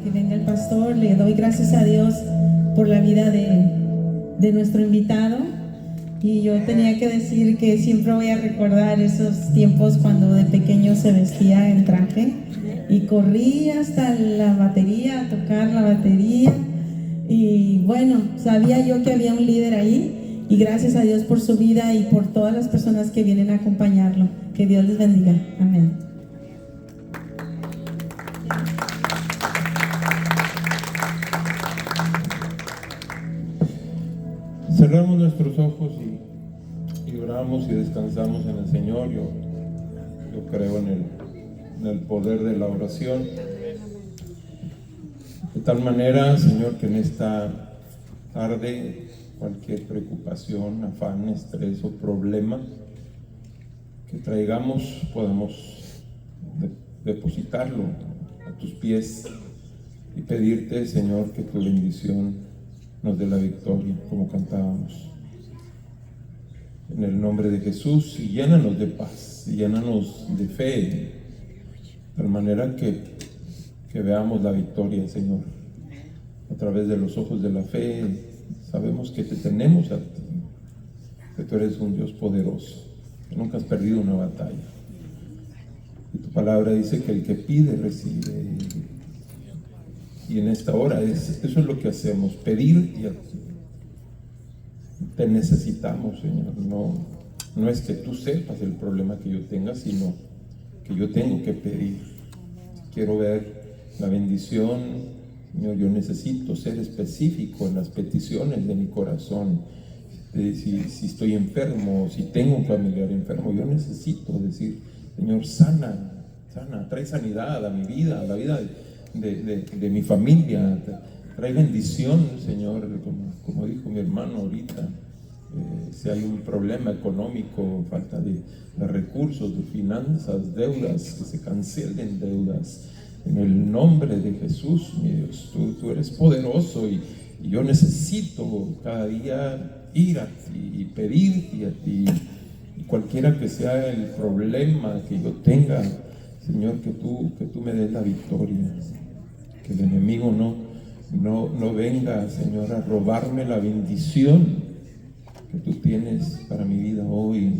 que venga el pastor. Le doy gracias a Dios por la vida de nuestro invitado. Y yo tenía que decir que siempre voy a recordar esos tiempos cuando de pequeño se vestía en traje y corría hasta la batería a tocar la batería. Y bueno, sabía yo que había un líder ahí, y gracias a Dios por su vida y por todas las personas que vienen a acompañarlo. Que Dios les bendiga. Amén. Cerramos nuestros ojos y oramos y descansamos en el Señor. Yo creo en el poder de la oración. De tal manera, Señor, que en esta tarde cualquier preocupación, afán, estrés o problema que traigamos podamos depositarlo a tus pies y pedirte, Señor, que tu bendición nos dé la victoria, como cantábamos. En el nombre de Jesús, y llénanos de paz, y llénanos de fe, de tal manera que veamos la victoria, Señor. A través de los ojos de la fe, sabemos que te tenemos a ti, que tú eres un Dios poderoso, que nunca has perdido una batalla. Y tu palabra dice que el que pide, recibe. Y en esta hora, eso es lo que hacemos, pedir y te necesitamos, Señor. No es que tú sepas el problema que yo tenga, sino que yo tengo que pedir. Quiero ver la bendición, Señor. Yo necesito ser específico en las peticiones de mi corazón. Si estoy enfermo, si tengo un familiar enfermo, yo necesito decir, Señor, sana, trae sanidad a mi vida, a la vida de mi familia, trae bendición, Señor, como dijo mi hermano ahorita. Si hay un problema económico, falta de recursos, de finanzas, deudas, que se cancelen deudas, en el nombre de Jesús, mi Dios. Tú eres poderoso, y yo necesito cada día ir a ti y pedirte a ti, y cualquiera que sea el problema que yo tenga, Señor, que tú me des la victoria, que el enemigo no venga, Señor, a robarme la bendición que tú tienes para mi vida hoy.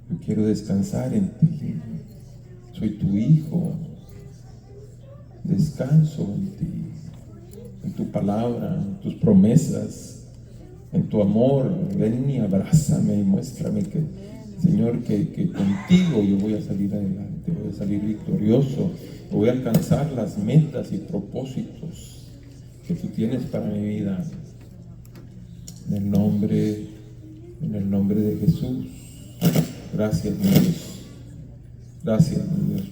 Yo quiero descansar en ti, soy tu hijo, descanso en ti, en tu palabra, en tus promesas, en tu amor. Ven y abrázame y muéstrame que, Señor, que contigo yo voy a salir adelante, voy a salir victorioso, voy a alcanzar las metas y propósitos que tú tienes para mi vida. En el nombre de Jesús. Gracias, mi Dios. Gracias, mi Dios,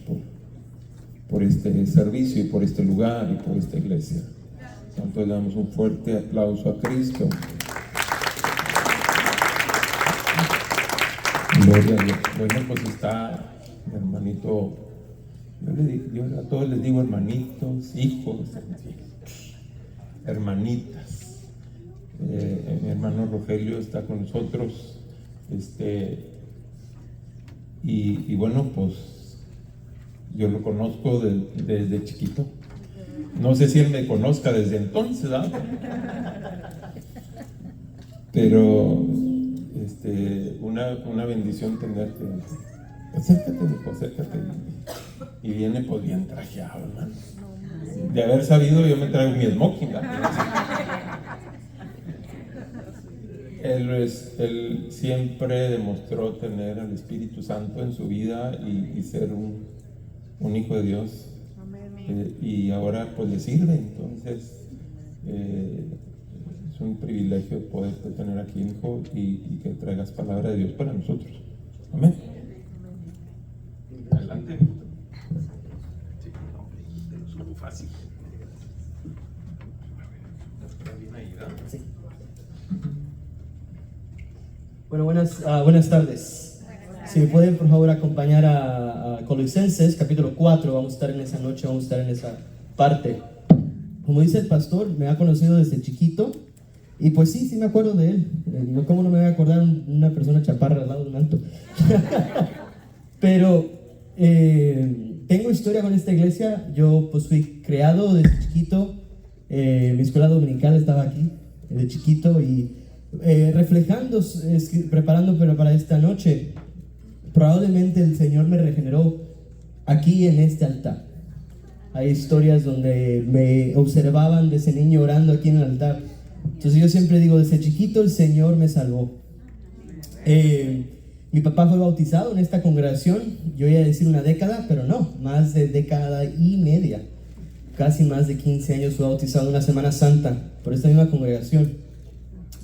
por este servicio y por este lugar y por esta iglesia. Entonces le damos un fuerte aplauso a Cristo. Gloria a Dios. Bueno, pues está mi hermanito. Yo a todos les digo hermanitos, hijos, hermanitas. Mi hermano Rogelio está con nosotros. Y bueno, pues yo lo conozco desde chiquito. No sé si él me conozca desde entonces, ¿verdad? Pero una bendición tenerte. Acércate, hijo, acércate. Y viene pues bien trajeado, hermano. De haber sabido, yo me traigo mi smoking, ¿verdad? Él siempre demostró tener al Espíritu Santo en su vida y ser un hijo de Dios. Y ahora pues le sirve. Entonces es un privilegio poderte tener aquí, hijo, y que traigas palabra de Dios para nosotros. Amén. Adelante. Sí, no, te lo subo fácil. Bien ahí, ¿verdad? Sí. Bueno, buenas tardes. Si me pueden por favor acompañar a Colosenses capítulo 4, vamos a estar en esa noche, vamos a estar en esa parte. Como dice el pastor, me ha conocido desde chiquito, y pues sí me acuerdo de él. ¿Cómo no me voy a acordar una persona chaparra al lado de un alto? Pero Tengo historia con esta iglesia. Yo pues fui creado desde chiquito. Mi escuela dominical estaba aquí de chiquito y reflejando, preparándome para esta noche, probablemente el Señor me regeneró aquí en este altar. Hay historias donde me observaban desde niño orando aquí en el altar. Entonces yo siempre digo, desde chiquito el Señor me salvó. Mi papá fue bautizado en esta congregación, yo iba a decir una década, pero no, más de década y media. Casi más de 15 años fue bautizado en una Semana Santa por esta misma congregación.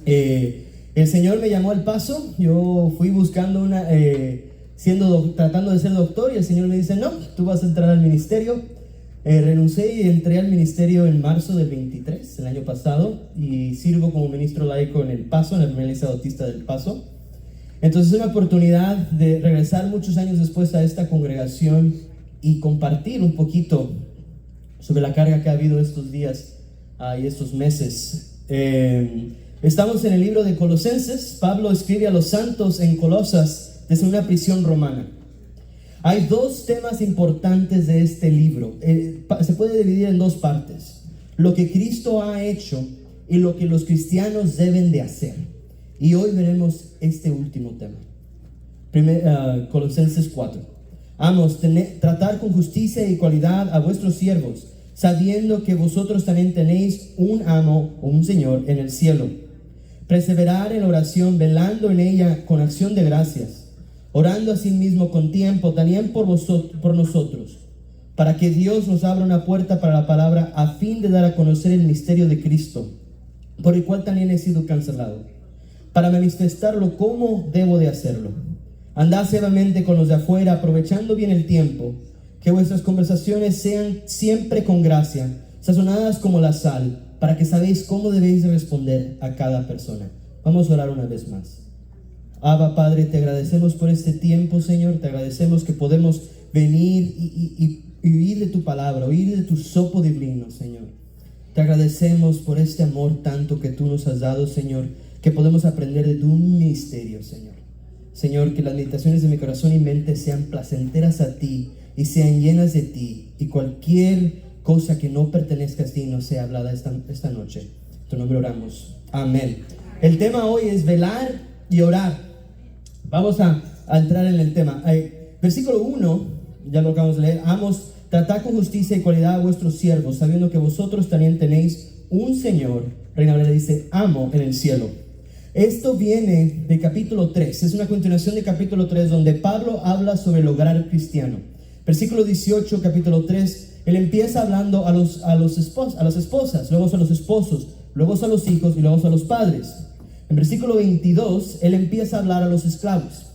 El Señor me llamó al Paso. Yo fui buscando tratando de ser doctor, y el Señor me dice, no, tú vas a entrar al ministerio. Renuncié y entré al ministerio en marzo del 23, el año pasado, y sirvo como ministro laico en El Paso, en la primera iglesia bautista del Paso. Entonces es una oportunidad de regresar muchos años después a esta congregación y compartir un poquito sobre la carga que ha habido estos días y estos meses. Estamos en el libro de Colosenses. Pablo escribe a los santos en Colosas desde una prisión romana. Hay dos temas importantes de este libro. Se puede dividir en dos partes: lo que Cristo ha hecho y lo que los cristianos deben de hacer. Y hoy veremos este último tema. Colosenses 4. Amos, tratar con justicia y igualdad a vuestros siervos, sabiendo que vosotros también tenéis un amo o un Señor en el cielo. Perseverar en oración, velando en ella con acción de gracias, orando a sí mismo con tiempo también por nosotros, para que Dios nos abra una puerta para la palabra, a fin de dar a conocer el misterio de Cristo, por el cual también he sido cancelado, para manifestarlo cómo debo de hacerlo. Andad seriamente con los de afuera, aprovechando bien el tiempo, que vuestras conversaciones sean siempre con gracia, sazonadas como la sal, para que sabéis cómo debéis de responder a cada persona. Vamos a orar una vez más. Abba, Padre, te agradecemos por este tiempo, Señor. Te agradecemos que podemos venir y oír de tu palabra, oír de tu soplo divino, Señor. Te agradecemos por este amor tanto que tú nos has dado, Señor, que podemos aprender de tu ministerio, Señor. Señor, que las meditaciones de mi corazón y mente sean placenteras a ti y sean llenas de ti, y cualquier cosa que no pertenezca a ti no sea hablada esta noche. En tu nombre oramos. Amén. El tema hoy es velar y orar. Vamos a entrar en el tema. Versículo 1, ya lo acabamos de leer. Amos, tratad con justicia y igualdad a vuestros siervos, sabiendo que vosotros también tenéis un Señor. Reina Valera dice, amo en el cielo. Esto viene de capítulo 3, es una continuación de capítulo 3, donde Pablo habla sobre el hogar cristiano. Versículo 18, capítulo 3, él empieza hablando a las esposas, luego a los esposos, luego a los hijos y luego a los padres. En versículo 22, él empieza a hablar a los esclavos.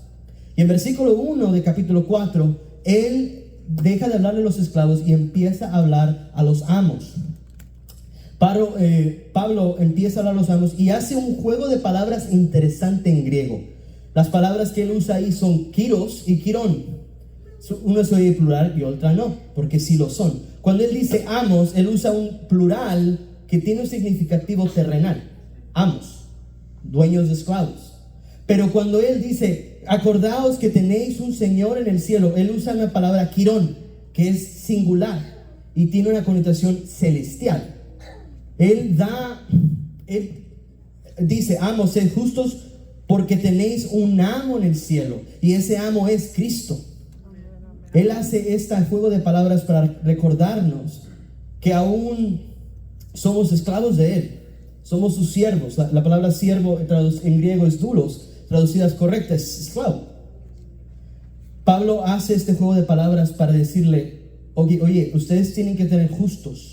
Y en versículo 1 de capítulo 4, él deja de hablarle a los esclavos y empieza a hablar a los amos. Pablo empieza a hablar a los amos y hace un juego de palabras interesante en griego. Las palabras que él usa ahí son kiros y kirón. Uno se oye plural y otra no, porque sí lo son. Cuando él dice amos, él usa un plural que tiene un significativo terrenal. Amos, dueños de esclavos. Pero cuando él dice, acordaos que tenéis un Señor en el cielo, él usa una palabra kirón, que es singular y tiene una connotación celestial. Él dice, amos, sed justos porque tenéis un amo en el cielo, y ese amo es Cristo. Él hace este juego de palabras para recordarnos que aún somos esclavos de Él, somos sus siervos. La palabra siervo en griego es doulos, traducidas correctas, es esclavo. Pablo hace este juego de palabras para decirle, oye, ustedes tienen que tener justos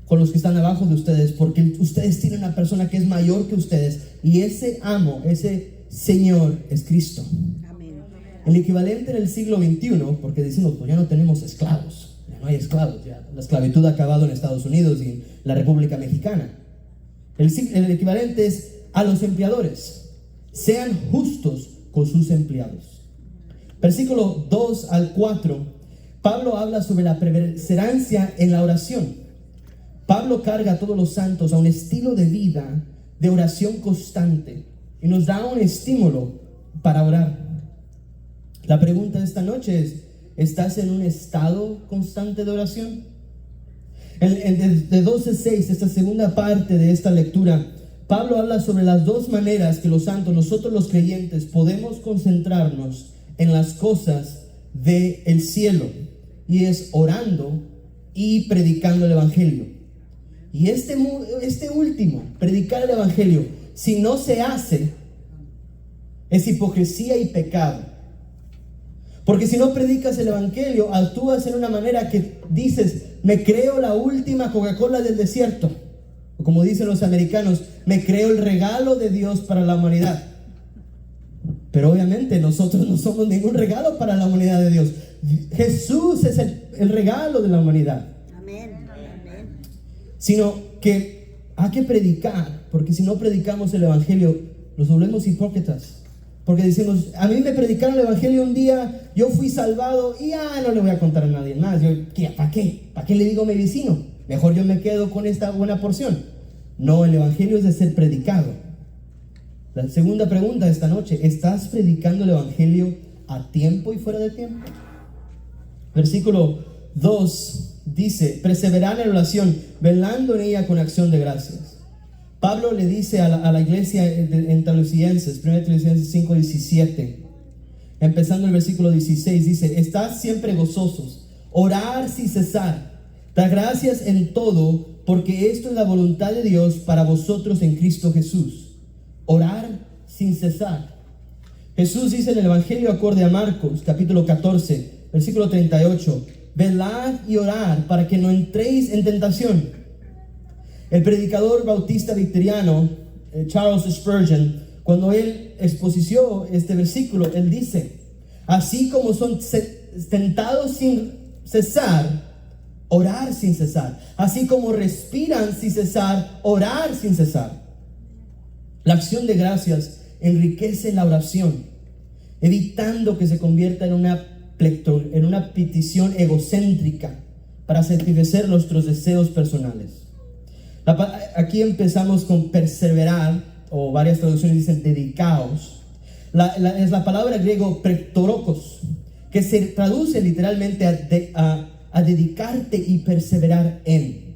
con los que están abajo de ustedes, porque ustedes tienen una persona que es mayor que ustedes, y ese amo, ese Señor es Cristo. Amén. El equivalente en el siglo XXI, porque decimos, pues ya no tenemos esclavos, ya no hay esclavos, ya la esclavitud ha acabado en Estados Unidos y en la República Mexicana. El equivalente es a los empleadores, sean justos con sus empleados. Versículo 2 al 4, Pablo habla sobre la perseverancia en la oración. Pablo carga a todos los santos a un estilo de vida de oración constante y nos da un estímulo para orar. La pregunta de esta noche ¿Estás en un estado constante de oración? De 12:6, esta segunda parte de esta lectura, Pablo habla sobre las dos maneras que los santos, nosotros los creyentes, podemos concentrarnos en las cosas del cielo, y es orando y predicando el evangelio. Y este último, predicar el evangelio, si no se hace, es hipocresía y pecado. Porque si no predicas el evangelio, actúas en una manera que dices, me creo la última Coca-Cola del desierto. O como dicen los americanos, me creo el regalo de Dios para la humanidad. Pero obviamente nosotros no somos ningún regalo para la humanidad de Dios. Jesús es el regalo de la humanidad. Amén. Amén. Sino que hay que predicar, porque si no predicamos el evangelio, nos volvemos hipócritas. Porque decimos, a mí me predicaron el evangelio un día, yo fui salvado y no le voy a contar a nadie más. ¿Para qué? ¿Para qué le digo a mi vecino? Mejor yo me quedo con esta buena porción. No, el evangelio es de ser predicado. La segunda pregunta de esta noche, ¿estás predicando el evangelio a tiempo y fuera de tiempo? Versículo 2 dice, perseverar en oración, velando en ella con acción de gracias. Pablo le dice a la iglesia en Tesalonicenses, 1 Tesalonicenses 5:17, empezando el versículo 16, dice, estad siempre gozosos, orar sin cesar, dar gracias en todo, porque esto es la voluntad de Dios para vosotros en Cristo Jesús. Orar sin cesar. Jesús dice en el Evangelio acorde a Marcos, capítulo 14, versículo 38, velad y orad para que no entréis en tentación. El predicador bautista victoriano, Charles Spurgeon, cuando él exposició este versículo, él dice, así como son tentados sin cesar, orar sin cesar. Así como respiran sin cesar, orar sin cesar. La acción de gracias enriquece la oración, evitando que se convierta en una petición egocéntrica para satisfacer nuestros deseos personales. Aquí empezamos con perseverar, o varias traducciones dicen dedicaos. Es la palabra griego preptorokos, que se traduce literalmente a dedicarte y perseverar en.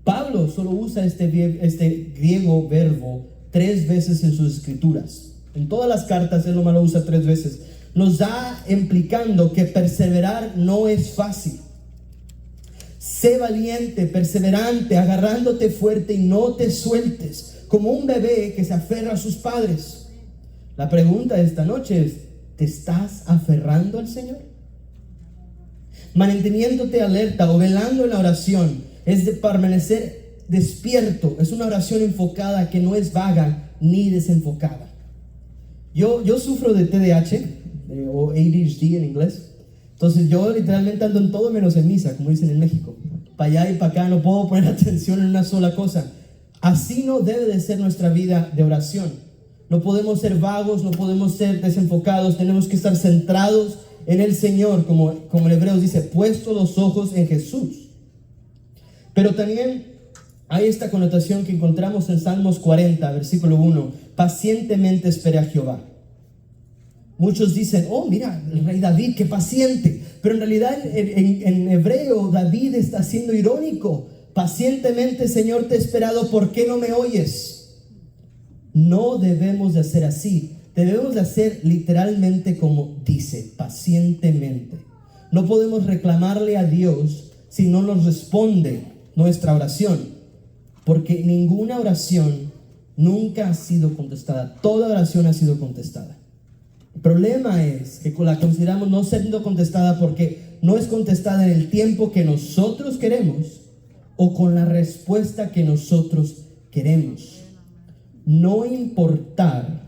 Pablo solo usa este griego verbo 3 veces en sus escrituras. En todas las cartas él nomás lo usa 3 veces. Nos da implicando que perseverar no es fácil. Sé valiente, perseverante, agarrándote fuerte y no te sueltes, como un bebé que se aferra a sus padres. La pregunta de esta noche es, ¿te estás aferrando al Señor? Manteniéndote alerta o velando en la oración es de permanecer despierto. Es una oración enfocada que no es vaga ni desenfocada. Yo sufro de TDAH o ADHD en inglés. Entonces yo literalmente ando en todo menos en misa, como dicen en México. Para allá y para acá no puedo poner atención en una sola cosa. Así no debe de ser nuestra vida de oración. No podemos ser vagos, no podemos ser desenfocados. Tenemos que estar centrados en el Señor, como en Hebreos dice, puesto los ojos en Jesús. Pero también hay esta connotación que encontramos en Salmos 40, versículo 1. Pacientemente espera a Jehová. Muchos dicen, oh mira, el rey David, qué paciente. Pero en realidad en hebreo David está siendo irónico. Pacientemente, Señor, te he esperado, ¿por qué no me oyes? No debemos de hacer así. Debemos de hacer literalmente como dice, pacientemente. No podemos reclamarle a Dios si no nos responde nuestra oración, porque ninguna oración nunca ha sido contestada. Toda oración ha sido contestada. El problema es que la consideramos no siendo contestada porque no es contestada en el tiempo que nosotros queremos o con la respuesta que nosotros queremos. No importar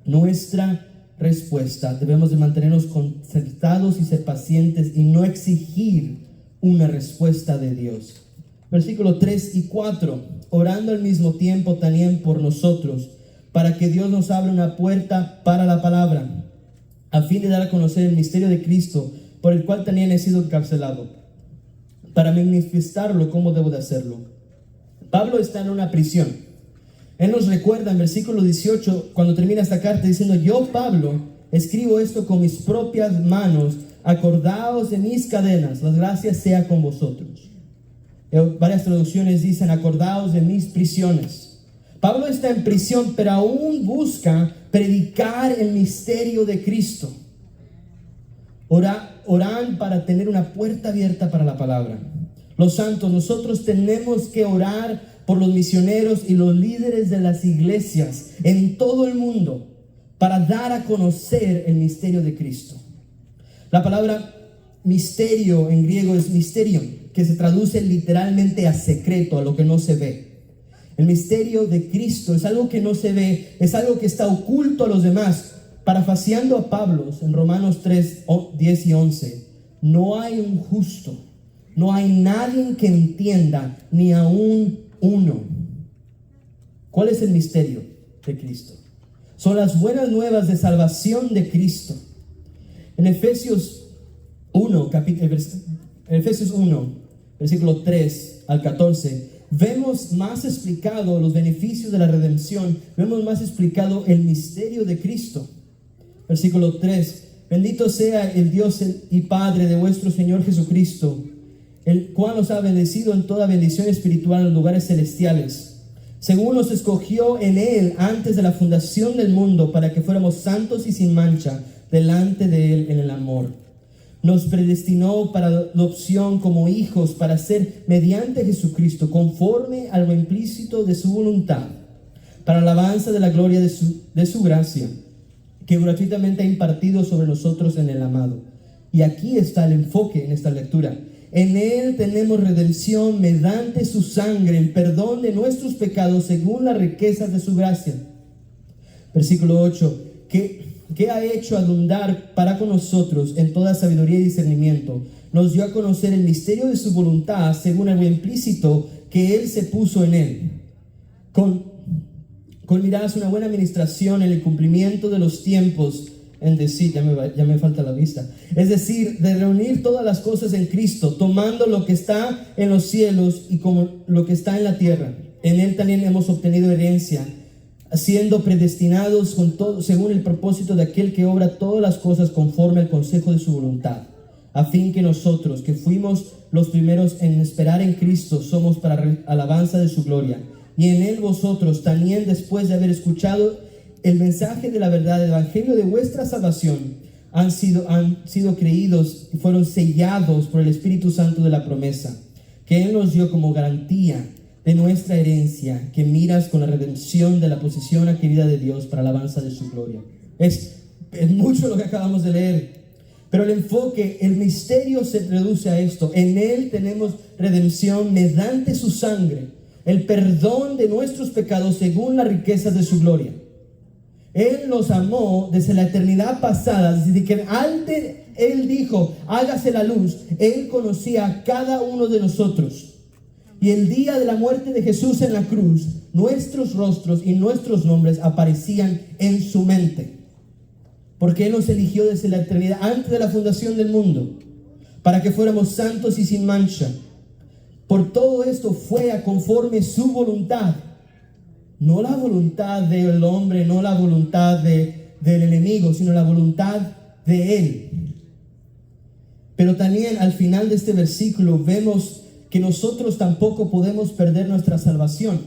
nuestra respuesta, debemos de mantenernos concentrados y ser pacientes y no exigir una respuesta de Dios. Versículos 3 y 4, orando al mismo tiempo también por nosotros, para que Dios nos abra una puerta para la palabra, a fin de dar a conocer el misterio de Cristo, por el cual también he sido encarcelado, para manifestarlo como debo de hacerlo. Pablo está en una prisión. Él nos recuerda en versículo 18, cuando termina esta carta, diciendo, yo, Pablo, escribo esto con mis propias manos, acordaos de mis cadenas, la gracia sea con vosotros. Varias traducciones dicen, acordaos de mis prisiones. Pablo está en prisión, pero aún busca predicar el misterio de Cristo. Oran para tener una puerta abierta para la palabra. Los santos, nosotros tenemos que orar por los misioneros y los líderes de las iglesias en todo el mundo para dar a conocer el misterio de Cristo. La palabra misterio en griego es mysterion, que se traduce literalmente a secreto, a lo que no se ve. El misterio de Cristo es algo que no se ve, es algo que está oculto a los demás. Parafaseando a Pablo en Romanos 3, 10 y 11, no hay un justo, no hay nadie que entienda, ni aún uno. ¿Cuál es el misterio de Cristo? Son las buenas nuevas de salvación de Cristo. En Efesios 1, versículo 3 al 14, vemos más explicado los beneficios de la redención, vemos más explicado el misterio de Cristo. Versículo 3, bendito sea el Dios y Padre de vuestro Señor Jesucristo, el cual nos ha bendecido en toda bendición espiritual en los lugares celestiales, según nos escogió en Él antes de la fundación del mundo, para que fuéramos santos y sin mancha delante de Él en el amor. Nos predestinó para adopción como hijos, para ser mediante Jesucristo, conforme a lo implícito de su voluntad, para alabanza de la gloria de su gracia, que gratuitamente ha impartido sobre nosotros en el amado. Y aquí está el enfoque en esta lectura. En Él tenemos redención mediante su sangre, el perdón de nuestros pecados según las riquezas de su gracia. Versículo 8, que ha hecho abundar para con nosotros en toda sabiduría y discernimiento. Nos dio a conocer el misterio de su voluntad según algo implícito que Él se puso en Él. Con miradas una buena administración en el cumplimiento de los tiempos, en decir, ya me falta la vista, es decir, de reunir todas las cosas en Cristo, tomando lo que está en los cielos y como lo que está en la tierra. En Él también hemos obtenido herencia, siendo predestinados con todo, según el propósito de aquel que obra todas las cosas conforme al consejo de su voluntad, a fin que nosotros, que fuimos los primeros en esperar en Cristo, somos para alabanza de su gloria. Y en Él vosotros también, después de haber escuchado el mensaje de la verdad, el evangelio de vuestra salvación, han sido creídos y fueron sellados por el Espíritu Santo de la promesa, que Él nos dio como garantía de nuestra herencia, que miras con la redención de la posesión adquirida de Dios para alabanza de su gloria. Es mucho lo que acabamos de leer, pero el enfoque, el misterio se reduce a esto. En Él tenemos redención mediante su sangre, el perdón de nuestros pecados según las riquezas de su gloria. Él nos amó desde la eternidad pasada, desde que antes Él dijo, hágase la luz. Él conocía a cada uno de nosotros. Y el día de la muerte de Jesús en la cruz, nuestros rostros y nuestros nombres aparecían en su mente. Porque Él nos eligió desde la eternidad, antes de la fundación del mundo, para que fuéramos santos y sin mancha. Por todo esto fue a conforme su voluntad. No la voluntad del hombre, no la voluntad del enemigo, sino la voluntad de Él. Pero también al final de este versículo vemos que nosotros tampoco podemos perder nuestra salvación.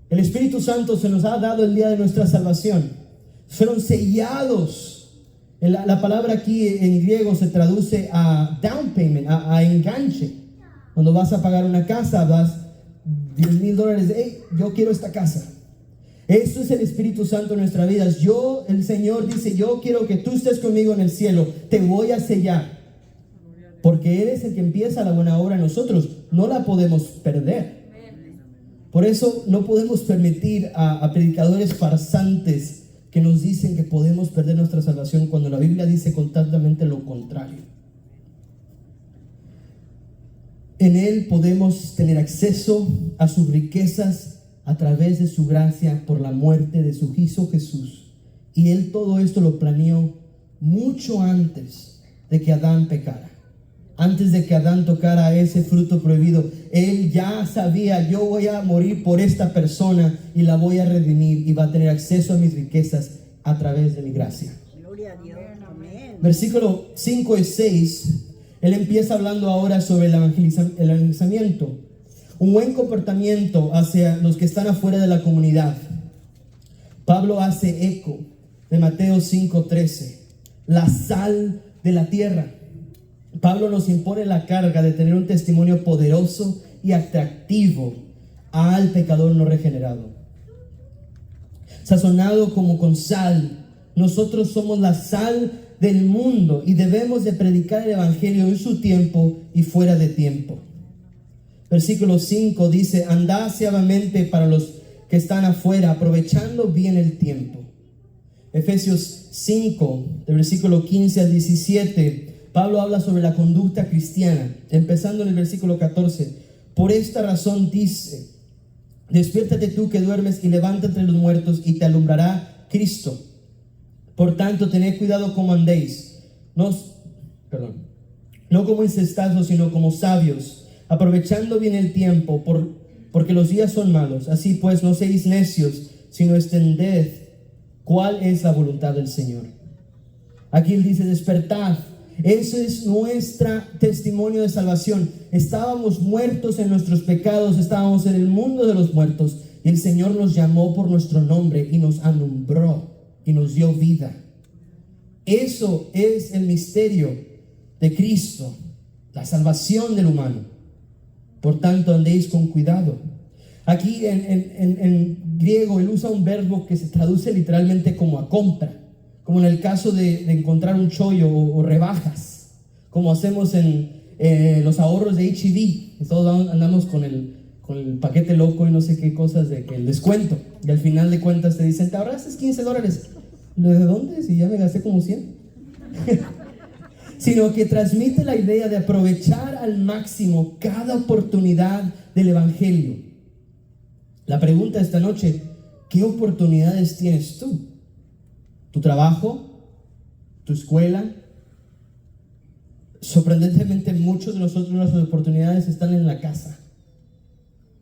El Espíritu Santo se nos ha dado el día de nuestra salvación. Fueron sellados. La palabra aquí en griego se traduce a down payment, a enganche. Cuando vas a pagar una casa, das $10,000. Hey, yo quiero esta casa. Eso es el Espíritu Santo en nuestras vidas. El Señor dice, yo quiero que tú estés conmigo en el cielo. Te voy a sellar. Porque Él es el que empieza la buena obra en nosotros. No la podemos perder. Por eso no podemos permitir a predicadores farsantes que nos dicen que podemos perder nuestra salvación cuando la Biblia dice constantemente lo contrario. En Él podemos tener acceso a sus riquezas a través de su gracia por la muerte de su Hijo Jesús. Y Él todo esto lo planeó mucho antes de que Adán pecara. Antes de que Adán tocara ese fruto prohibido, Él ya sabía, yo voy a morir por esta persona y la voy a redimir y va a tener acceso a mis riquezas a través de mi gracia. Gloria a Dios. Amén. Versículo 5 y 6, él empieza hablando ahora sobre el evangelizamiento. Un buen comportamiento hacia los que están afuera de la comunidad. Pablo hace eco de Mateo 5:13, la sal de la tierra. Pablo nos impone la carga de tener un testimonio poderoso y atractivo al pecador no regenerado. Sazonado como con sal, nosotros somos la sal del mundo y debemos de predicar el evangelio en su tiempo y fuera de tiempo. Versículo 5 dice: andad aciagamente para los que están afuera, aprovechando bien el tiempo. Efesios 5, del versículo 15 al 17, Pablo habla sobre la conducta cristiana, empezando en el versículo 14. Por esta razón dice: despiértate tú que duermes y levántate entre los muertos y te alumbrará Cristo. Por tanto, tened cuidado como andéis, no como incestados, sino como sabios, aprovechando bien el tiempo, porque los días son malos. Así pues, no seáis necios, sino extended cuál es la voluntad del Señor. Aquí él dice: despertad. Ese es nuestro testimonio de salvación. Estábamos muertos en nuestros pecados, estábamos en el mundo de los muertos, y el Señor nos llamó por nuestro nombre y nos alumbró y nos dio vida. Eso es el misterio de Cristo, la salvación del humano. Por tanto, andéis con cuidado. Aquí en griego él usa un verbo que se traduce literalmente como a compra, como en el caso de encontrar un chollo o rebajas, como hacemos en los ahorros de H-E-B. Todos andamos con el paquete loco y no sé qué cosas de que el descuento, y al final de cuentas te dicen: te ahorraste $15. ¿De dónde? Si ya me gasté como 100. Sino que transmite la idea de aprovechar al máximo cada oportunidad del evangelio. La pregunta esta noche: ¿qué oportunidades tienes tú? ¿Tu trabajo? ¿Tu escuela? Sorprendentemente, muchos de nosotros, nuestras oportunidades están en la casa.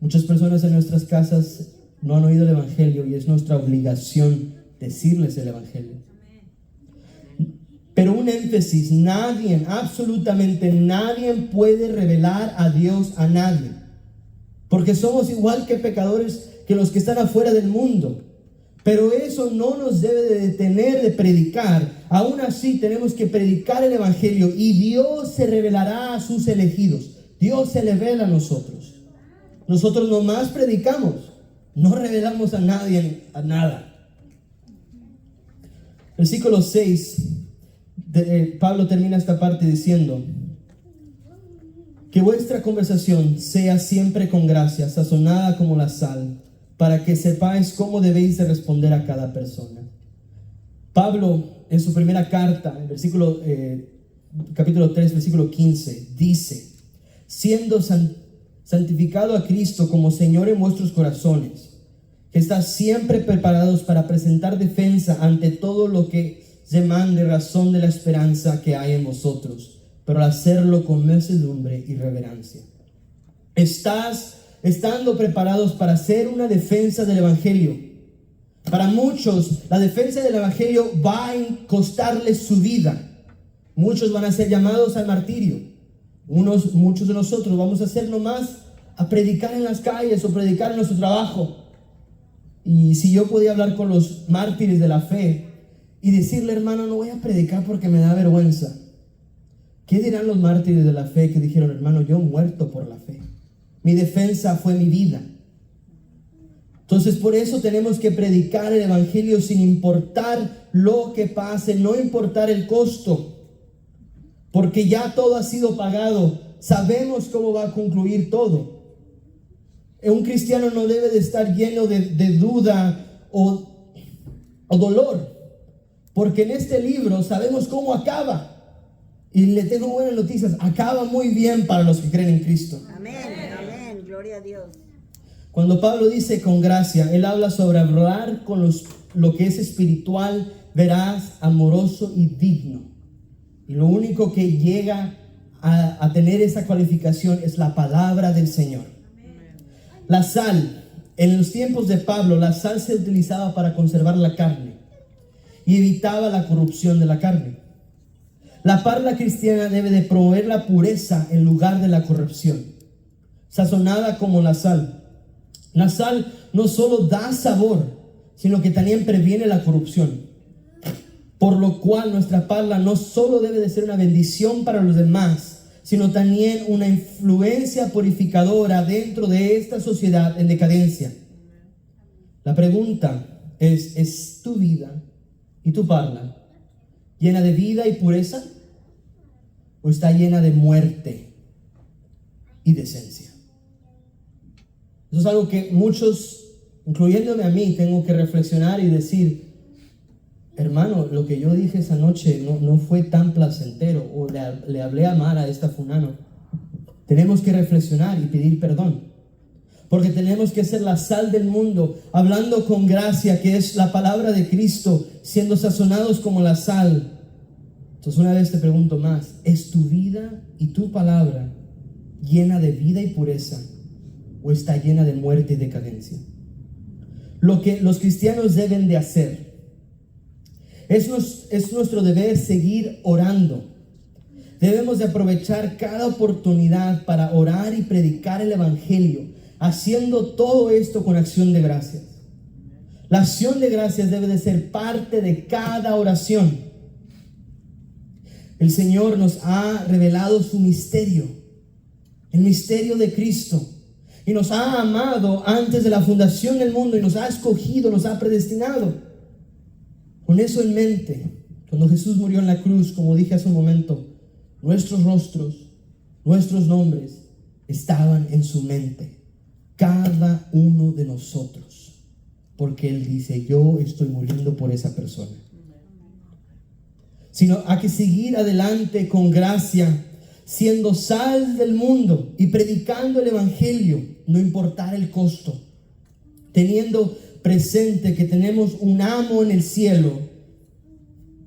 Muchas personas en nuestras casas no han oído el evangelio y es nuestra obligación decirles el evangelio. Pero un énfasis: nadie, absolutamente nadie puede revelar a Dios a nadie, porque somos igual que pecadores que los que están afuera del mundo. Pero eso no nos debe de detener de predicar. Aún así tenemos que predicar el evangelio, y Dios se revelará a sus elegidos. Dios se revela a nosotros. Nosotros nomás predicamos, no revelamos a nadie a nada. Versículo 6, Pablo termina esta parte diciendo: que vuestra conversación sea siempre con gracia, sazonada como la sal, para que sepáis cómo debéis de responder a cada persona. Pablo, en su primera carta, en capítulo 3, versículo 15, dice: siendo santificado a Cristo como Señor en vuestros corazones, que estáis siempre preparados para presentar defensa ante todo lo que se mande razón de la esperanza que hay en vosotros, pero al hacerlo con mansedumbre y reverencia. Estando preparados para hacer una defensa del evangelio. Para muchos, la defensa del evangelio va a costarles su vida. Muchos van a ser llamados al martirio. Muchos de nosotros vamos a hacer nomás a predicar en las calles o predicar en nuestro trabajo. Y si yo podía hablar con los mártires de la fe y decirle: hermano, no voy a predicar porque me da vergüenza, ¿qué dirán los mártires de la fe que dijeron: hermano, yo he muerto por la fe, mi defensa fue mi vida? Entonces, por eso tenemos que predicar el evangelio sin importar lo que pase, no importar el costo, porque ya todo ha sido pagado. Sabemos cómo va a concluir todo. Un cristiano no debe de estar lleno de duda o dolor, porque en este libro sabemos cómo acaba. Y le tengo buenas noticias: acaba muy bien para los que creen en Cristo. Amén, amén, gloria a Dios. Cuando Pablo dice con gracia, él habla sobre hablar con lo que es espiritual, veraz, amoroso y digno. Y lo único que llega a tener esa cualificación es la palabra del Señor. La sal, en los tiempos de Pablo, la sal se utilizaba para conservar la carne. y evitaba la corrupción de la carne. La parla cristiana debe de promover la pureza en lugar de la corrupción, sazonada como la sal. La sal no solo da sabor, sino que también previene la corrupción. Por lo cual nuestra parla no solo debe de ser una bendición para los demás, sino también una influencia purificadora dentro de esta sociedad en decadencia. La pregunta ¿es tu vida y tu parla llena de vida y pureza, o está llena de muerte y decencia? Eso es algo que muchos, incluyéndome a mí, tengo que reflexionar y decir: hermano, lo que yo dije esa noche no fue tan placentero, o le hablé a Mara, a esta fulano. Tenemos que reflexionar y pedir perdón, porque tenemos que ser la sal del mundo, hablando con gracia, que es la palabra de Cristo, siendo sazonados como la sal. Entonces, una vez te pregunto más: ¿es tu vida y tu palabra llena de vida y pureza, o está llena de muerte y decadencia? Lo que los cristianos deben de hacer es nuestro deber seguir orando. Debemos de aprovechar cada oportunidad para orar y predicar el evangelio, haciendo todo esto con acción de gracias. La acción de gracias debe de ser parte de cada oración. El Señor nos ha revelado su misterio, el misterio de Cristo, y nos ha amado antes de la fundación del mundo, y nos ha escogido, nos ha predestinado. Con eso en mente, cuando Jesús murió en la cruz, como dije hace un momento, nuestros rostros, nuestros nombres estaban en su mente, cada uno de nosotros, porque Él dice: yo estoy muriendo por esa persona. Sino hay que seguir adelante con gracia, siendo sal del mundo y predicando el evangelio, no importar el costo, teniendo presente que tenemos un amo en el cielo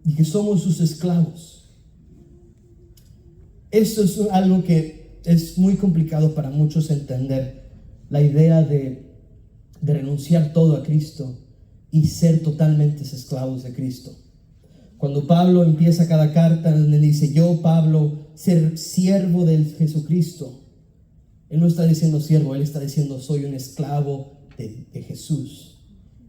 y que somos sus esclavos. Esto es algo que es muy complicado para muchos entender, la idea de renunciar todo a Cristo y ser totalmente esclavos de Cristo. Cuando Pablo empieza cada carta donde dice: yo, Pablo, ser siervo de Jesucristo, él no está diciendo siervo, él está diciendo: soy un esclavo de Jesús.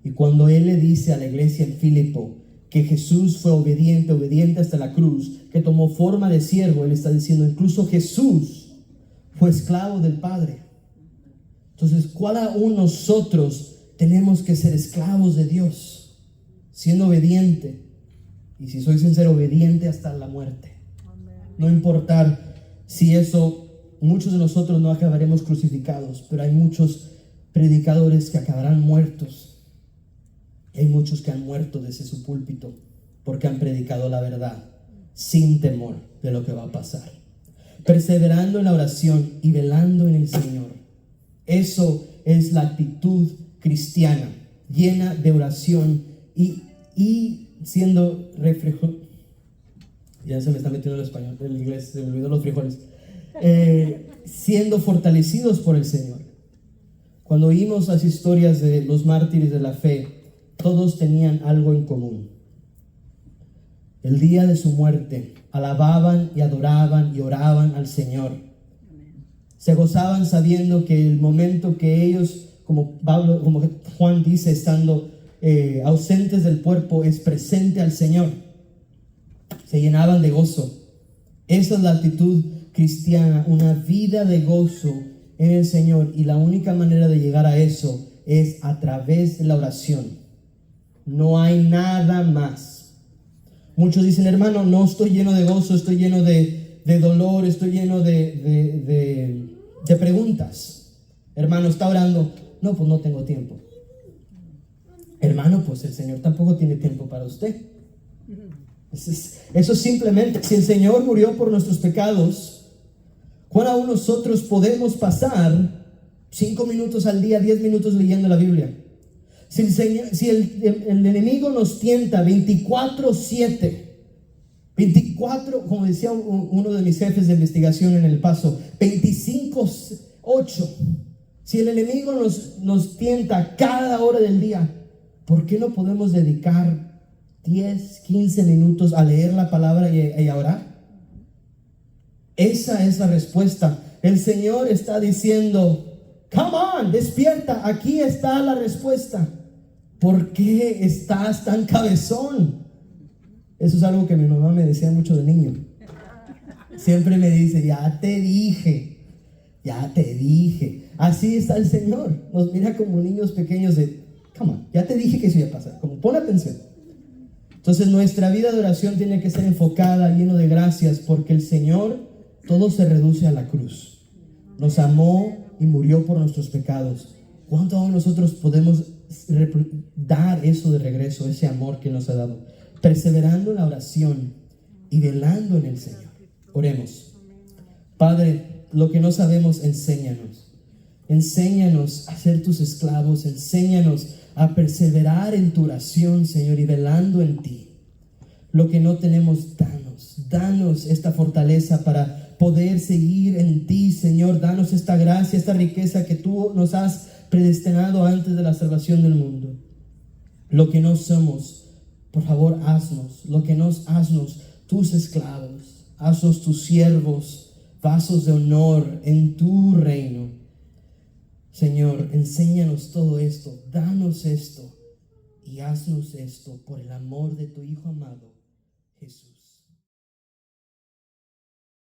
Y cuando él le dice a la iglesia en Filipo que Jesús fue obediente hasta la cruz, que tomó forma de siervo, él está diciendo: incluso Jesús fue esclavo del Padre. Entonces, ¿cuál aún nosotros tenemos que ser esclavos de Dios, siendo obediente? Y si soy sincero, obediente hasta la muerte. No importar si eso, muchos de nosotros no acabaremos crucificados, pero hay muchos predicadores que acabarán muertos. Hay muchos que han muerto desde su púlpito porque han predicado la verdad sin temor de lo que va a pasar, perseverando en la oración y velando en el Señor. Eso es la actitud cristiana, llena de oración y siendo reflejo. Ya se me está metiendo el español, el inglés, se me olvidó los frijoles. Siendo fortalecidos por el Señor. Cuando oímos las historias de los mártires de la fe, todos tenían algo en común. El día de su muerte alababan y adoraban y oraban al Señor. Se gozaban sabiendo que el momento que ellos, como Juan dice, estando ausentes del cuerpo, es presente al Señor. Se llenaban de gozo. Esa es la actitud cristiana, una vida de gozo en el Señor, y la única manera de llegar a eso es a través de la oración. No hay nada más. Muchos dicen: hermano, no estoy lleno de gozo, estoy lleno de dolor, estoy lleno de preguntas. Hermano, ¿está orando? No, pues no tengo tiempo. Hermano, pues el Señor tampoco tiene tiempo para usted. Eso simplemente, si el Señor murió por nuestros pecados, ¿cuál aún nosotros podemos pasar 5 minutos al día, 10 minutos leyendo la Biblia? Si el enemigo nos tienta 24/7, 24, como decía uno de mis jefes de investigación en El Paso, 25/8. Si el enemigo nos tienta cada hora del día, ¿por qué no podemos dedicar 10, 15 minutos a leer la palabra y a orar? Esa es la respuesta. El Señor está diciendo, come on, despierta, aquí está la respuesta. ¿Por qué estás tan cabezón? Eso es algo que mi mamá me decía mucho de niño. Siempre me dice, ya te dije. Así está el Señor. Nos mira como niños pequeños de, come on, ya te dije que eso iba a pasar. Como pon atención. Entonces nuestra vida de oración tiene que ser enfocada, lleno de gracias, porque el Señor, todo se reduce a la cruz. Nos amó y murió por nuestros pecados. ¿Cuánto aún nosotros podemos dar eso de regreso, ese amor que nos ha dado? Perseverando en la oración y velando en el Señor. Oremos. Padre, lo que no sabemos, enséñanos. Enséñanos a ser tus esclavos. Enséñanos a perseverar en tu oración, Señor, y velando en ti. Lo que no tenemos, danos esta fortaleza para poder seguir en ti, Señor. Danos esta gracia, esta riqueza que tú nos has predestinado antes de la salvación del mundo. Lo que no somos, por favor, haznos. Lo que nos haznos tus esclavos, haznos tus siervos, vasos de honor en tu reino. Señor, enséñanos todo esto, danos esto y haznos esto por el amor de tu Hijo amado, Jesús.